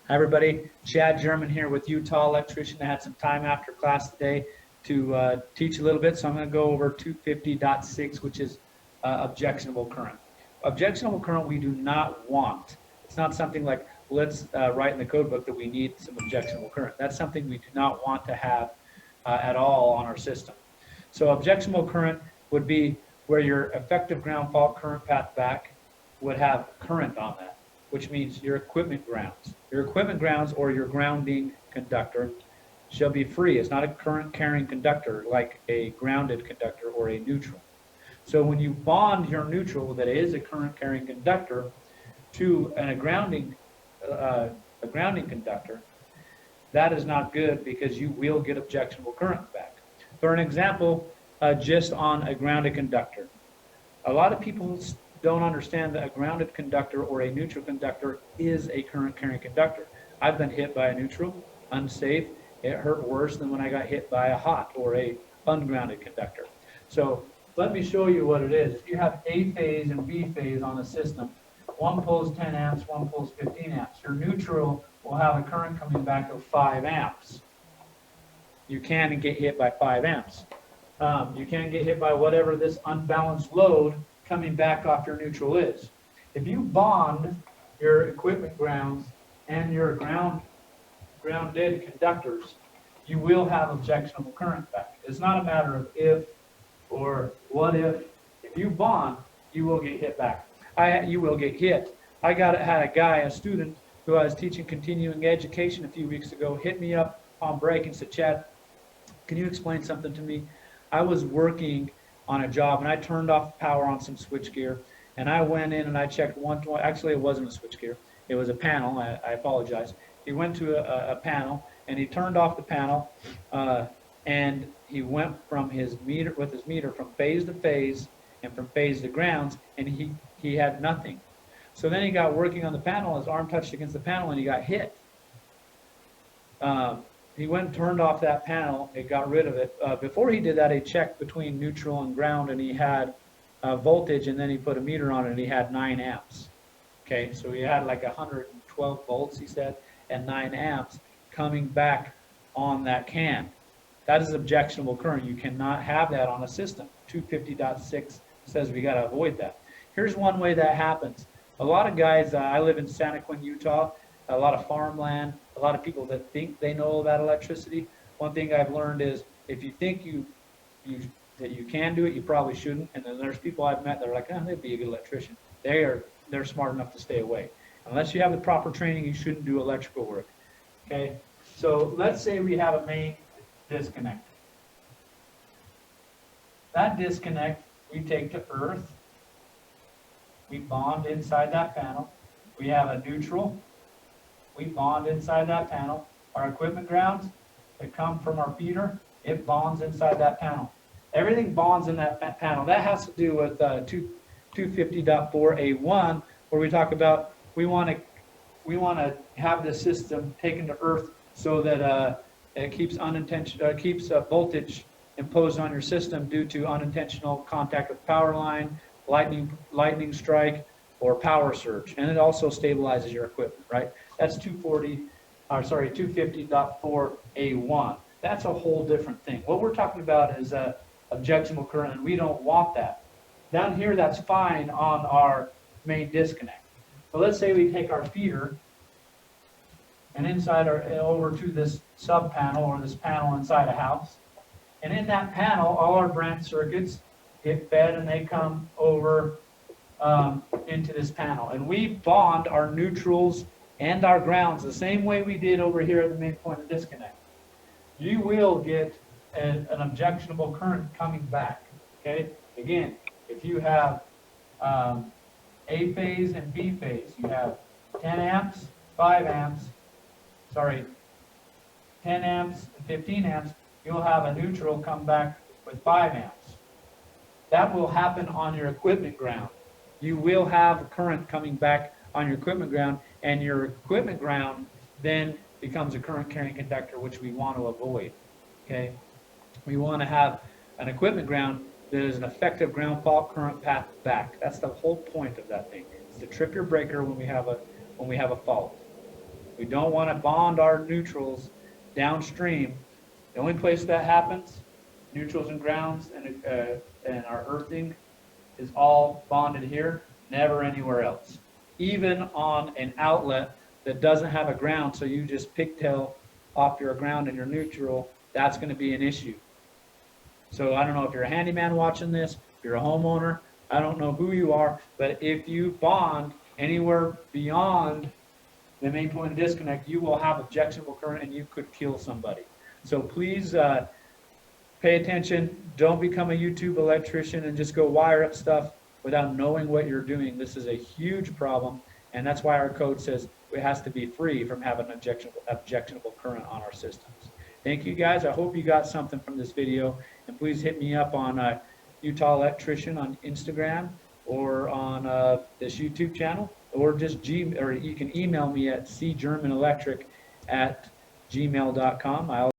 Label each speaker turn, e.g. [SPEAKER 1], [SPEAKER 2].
[SPEAKER 1] Hi, everybody. Chad German here with Utah Electrician. I had some time after class today to teach a little bit, so I'm going to go over 250.6, which is objectionable current. Objectionable current we do not want. It's not something like let's write in the code book that we need some objectionable current. That's something we do not want to have at all on our system. So objectionable current would be where your effective ground fault current path back would have current on that, which means your equipment grounds. Your equipment grounds or your grounding conductor shall be free. It's not a current carrying conductor like a grounded conductor or a neutral. So when you bond your neutral that is a current carrying conductor to a grounding conductor, that is not good because you will get objectionable current back. For an example, just on a grounded conductor, a lot of people don't understand that a grounded conductor or a neutral conductor is a current carrying conductor. I've been hit by a neutral, unsafe. It hurt worse than when I got hit by a hot or a ungrounded conductor. So let me show you what it is. If you have A phase and B phase on a system, one pulls 10 amps, one pulls 15 amps. Your neutral will have a current coming back of 5 amps. You can get hit by 5 amps. You can get hit by whatever this unbalanced load coming back off your neutral is. If you bond your equipment grounds and your grounded conductors, you will have objectionable current back. It's not a matter of if or what if. If you bond, you will get hit back. You will get hit. I had a guy, a student who I was teaching continuing education a few weeks ago, hit me up on break and said, Chad, can you explain something to me? I was working on a job and I turned off power on some switchgear and I went in and I checked 120. Actually, it wasn't a switchgear. It was a panel. I apologize. He went to a panel and he turned off the panel and he went from his meter with his meter from phase to phase and from phase to grounds, and he had nothing. So then he got working on the panel. His arm touched against the panel and he got hit. He went and turned off that panel. It got rid of it. Before he did that, he checked between neutral and ground, and he had voltage, and then he put a meter on it, and he had 9 amps. Okay, so he had like 112 volts, he said, and 9 amps coming back on that can. That is objectionable current. You cannot have that on a system. 250.6 says we got to avoid that. Here's one way that happens. A lot of guys, I live in Santaquin, Utah, a lot of farmland, a lot of people that think they know about electricity. One thing I've learned is if you think that you can do it, you probably shouldn't. And then there's people I've met that are like, oh, they'd be a good electrician. They're smart enough to stay away. Unless you have the proper training, you shouldn't do electrical work. Okay, so let's say we have a main disconnect. That disconnect we take to earth. We bond inside that panel. We have a neutral. We bond inside that panel. Our equipment grounds that come from our feeder, it bonds inside that panel. Everything bonds in that panel. That has to do with 250.4A1, where we talk about we want to have the system taken to earth so that it keeps voltage imposed on your system due to unintentional contact with power line, lightning strike, or power surge, and it also stabilizes your equipment, right? That's 250.4A1. That's a whole different thing. What we're talking about is objectionable current, and we don't want that. Down here, that's fine on our main disconnect. But let's say we take our feeder and over to this sub panel or this panel inside a house, and in that panel, all our branch circuits get fed and they come over into this panel. And we bond our neutrals and our grounds the same way we did over here at the main point of disconnect. You will get an objectionable current coming back. Okay? Again, if you have A phase and B phase, you have 10 amps, 10 amps, and 15 amps, you'll have a neutral come back with 5 amps. That will happen on your equipment ground. You will have current coming back on your equipment ground, and your equipment ground then becomes a current carrying conductor, which we want to avoid. Okay? We want to have an equipment ground that is an effective ground fault current path back. That's the whole point of that thing. It's to trip your breaker when we have a fault. We don't want to bond our neutrals downstream. The only place that happens, neutrals and grounds and our earthing, is all bonded here, never anywhere else. Even on an outlet that doesn't have a ground, so you just pigtail off your ground and your neutral, that's going to be an issue. So I don't know if you're a handyman watching this, if you're a homeowner, I don't know who you are, but if you bond anywhere beyond the main point of disconnect, you will have objectionable current and you could kill somebody. So please pay attention. Don't become a YouTube electrician and just go wire up stuff without knowing what you're doing. This is a huge problem, and that's why our code says it has to be free from having objectionable current on our systems. Thank you guys. I hope you got something from this video, and please hit me up on Utah Electrician on Instagram or on this YouTube channel, or just you can email me at cgermanelectric@gmail.com.